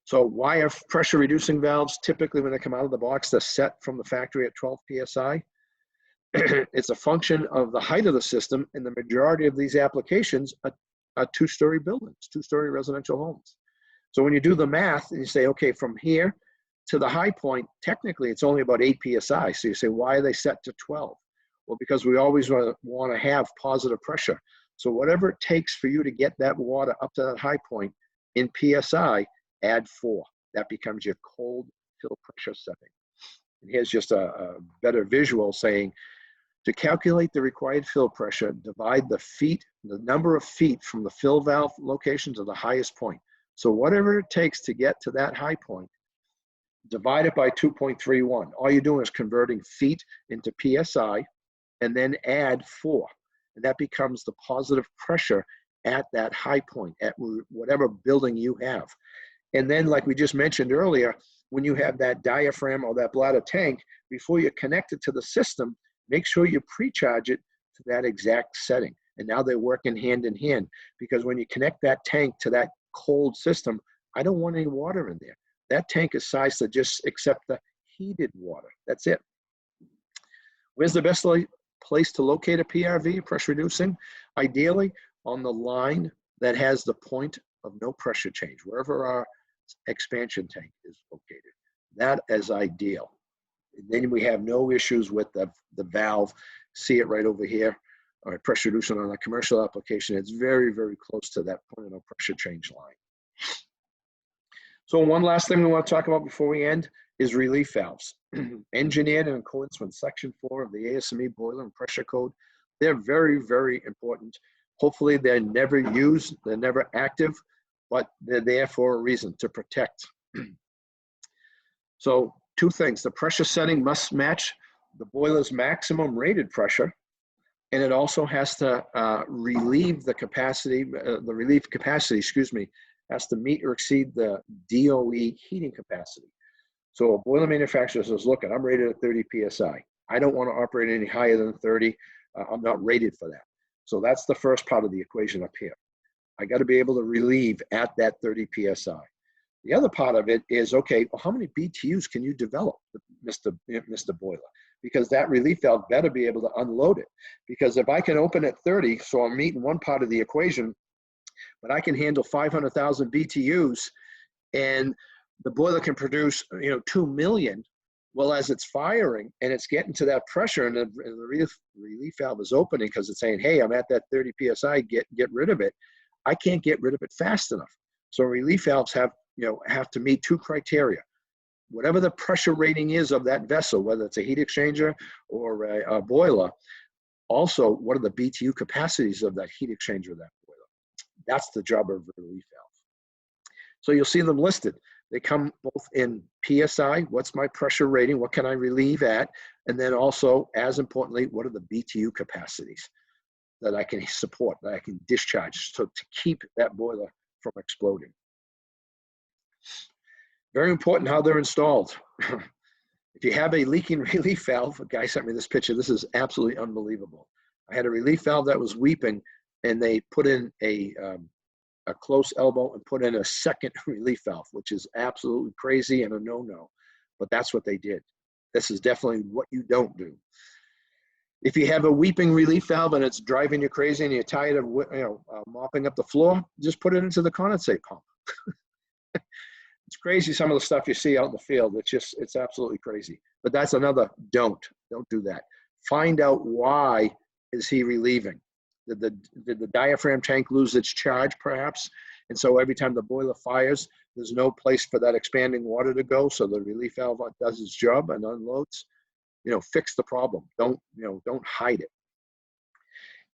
So why are pressure reducing valves typically, when they come out of the box, they're set from the factory at 12 PSI? It's a function of the height of the system, and the majority of these applications are two-story buildings, two-story residential homes. So when you do the math and you say, okay, from here to the high point, technically it's only about 8 PSI. So you say, why are they set to 12? Well, because we always want to have positive pressure. So whatever it takes for you to get that water up to that high point in PSI, add 4. That becomes your cold fill pressure setting. And here's just a better visual saying, to calculate the required fill pressure, divide the number of feet from the fill valve location to the highest point. So whatever it takes to get to that high point, divide it by 2.31. All you're doing is converting feet into PSI and then add 4. And that becomes the positive pressure at that high point, at whatever building you have. And then, like we just mentioned earlier, when you have that diaphragm or that bladder tank, before you connect it to the system, make sure you pre-charge it to that exact setting. And now they're working hand in hand, because when you connect that tank to that cold system, I don't want any water in there. That tank is sized to just accept the heated water. That's it. Where's the best place to locate a PRV, pressure reducing? Ideally, on the line that has the point of no pressure change, wherever our expansion tank is located. That is ideal. And then we have no issues with the valve. See it right over here, or pressure reducing on a commercial application. It's very, very close to that point of no pressure change line. So one last thing we want to talk about before we end is relief valves. Engineered in accordance with Section 4 of the ASME Boiler and Pressure Code. They're very, very important. Hopefully they're never used, they're never active, but they're there for a reason, to protect. So 2 things: the pressure setting must match the boiler's maximum rated pressure, and it also has to relieve the capacity, the relief capacity, excuse me, has to meet or exceed the DOE heating capacity. So a boiler manufacturer says, look, I'm rated at 30 PSI. I don't want to operate any higher than 30. I'm not rated for that. So that's the first part of the equation up here. I got to be able to relieve at that 30 PSI. The other part of it is, okay, well, how many BTUs can you develop, Mr. Boiler? Because that relief valve better be able to unload it. Because if I can open at 30, so I'm meeting one part of the equation, but I can handle 500,000 BTUs, and the boiler can produce, 2 million. Well, as it's firing and it's getting to that pressure, and the relief valve is opening because it's saying, hey, I'm at that 30 PSI, get rid of it. I can't get rid of it fast enough. So relief valves have to meet two criteria. Whatever the pressure rating is of that vessel, whether it's a heat exchanger or a boiler, also what are the BTU capacities of that heat exchanger or that boiler? That's the job of the relief valve. So you'll see them listed. They come both in PSI, what's my pressure rating, what can I relieve at, and then also, as importantly, what are the BTU capacities that I can support, that I can discharge, so to keep that boiler from exploding. Very important how they're installed. If you have a leaking relief valve, a guy sent me this picture, this is absolutely unbelievable. I had a relief valve that was weeping, and they put in a close elbow and put in a second relief valve, which is absolutely crazy and a no-no, but that's what they did. This is definitely what you don't do. If you have a weeping relief valve and it's driving you crazy and you're tired of mopping up the floor, just put it into the condensate pump. It's crazy, some of the stuff you see out in the field. It's absolutely crazy. But that's another don't do that. Find out why is he relieving. Did the diaphragm tank lose its charge perhaps? And so every time the boiler fires, there's no place for that expanding water to go. So the relief valve does its job and unloads. Fix the problem. Don't hide it.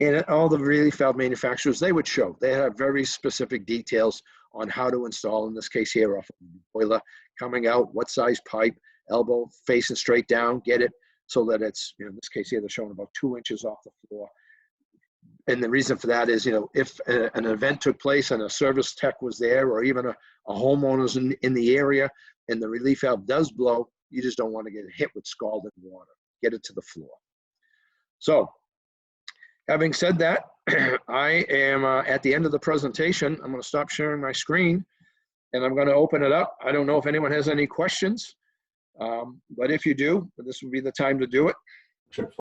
And all the relief valve manufacturers, they would show. They have very specific details on how to install, in this case here, off of the boiler, coming out, what size pipe, elbow, facing straight down, get it so that it's, in this case here, they're showing about 2 inches off the floor. And the reason for that is, if an event took place and a service tech was there, or even a homeowner's in the area, and the relief valve does blow, you just don't want to get hit with scalding water. Get it to the floor. So, having said that, I am at the end of the presentation. I'm going to stop sharing my screen, and I'm going to open it up. I don't know if anyone has any questions, but if you do, this would be the time to do it.